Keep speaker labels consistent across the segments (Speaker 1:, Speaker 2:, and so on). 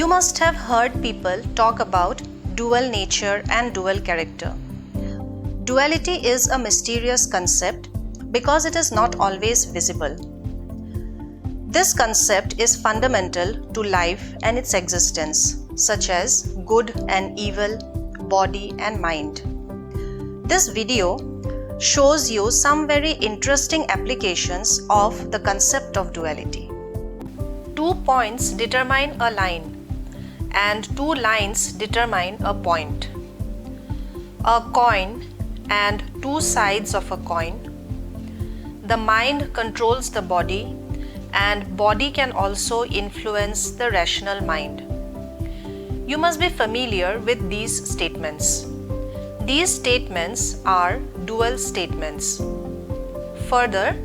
Speaker 1: You must have heard people talk about dual nature and dual character. Duality is a mysterious concept because it is not always visible. This concept is fundamental to life and its existence, such as good and evil, body and mind. This video shows you some very interesting applications of the concept of duality. 2 points determine a line and 2 lines determine a point. A coin and 2 sides of a coin. The mind controls the body and body can also influence the rational mind. You must be familiar with these statements. These statements are dual statements. Further,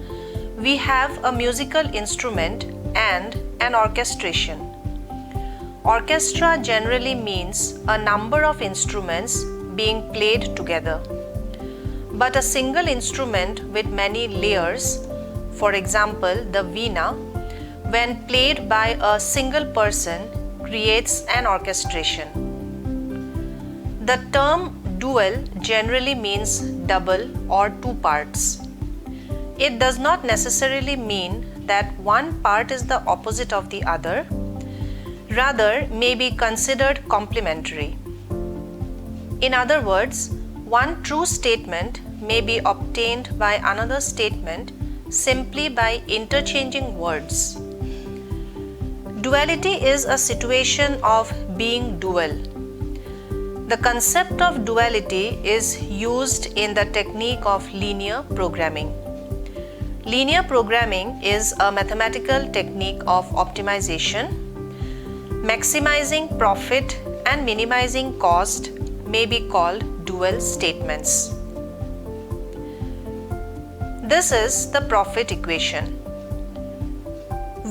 Speaker 1: we have a musical instrument and an orchestration. Orchestra generally means a number of instruments being played together. But a single instrument with many layers, for example the veena, when played by a single person, creates an orchestration. The term dual generally means double or 2 parts. It does not necessarily mean that one part is the opposite of the other, rather may be considered complementary. In other words, one true statement may be obtained by another statement simply by interchanging words. Duality is a situation of being dual. The concept of duality is used in the technique of linear programming. Linear programming is a mathematical technique of optimization. Maximizing profit and minimizing cost may be called dual statements. This is the profit equation.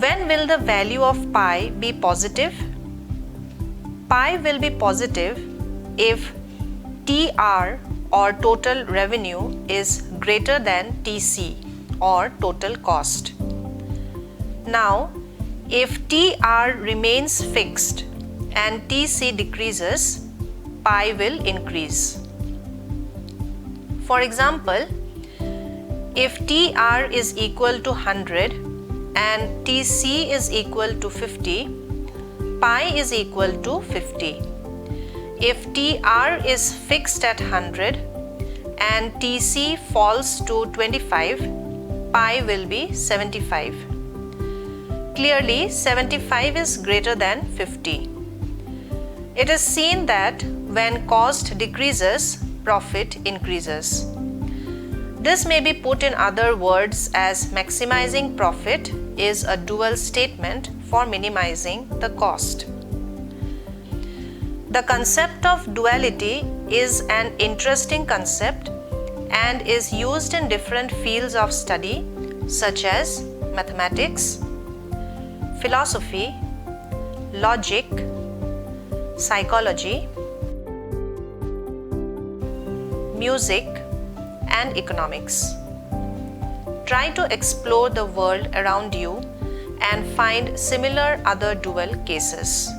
Speaker 1: When will the value of pi be positive? Pi will be positive if TR or total revenue is greater than TC or total cost. Now, if TR remains fixed and TC decreases, pi will increase. For example, if TR is equal to 100 and TC is equal to 50, pi is equal to 50. If TR is fixed at 100 and TC falls to 25, pi will be 75. Clearly, 75 is greater than 50. It is seen that when cost decreases, profit increases. This may be put in other words as maximizing profit is a dual statement for minimizing the cost. The concept of duality is an interesting concept and is used in different fields of study such as mathematics, philosophy, logic, psychology, music, and economics. Try to explore the world around you and find similar other dual cases.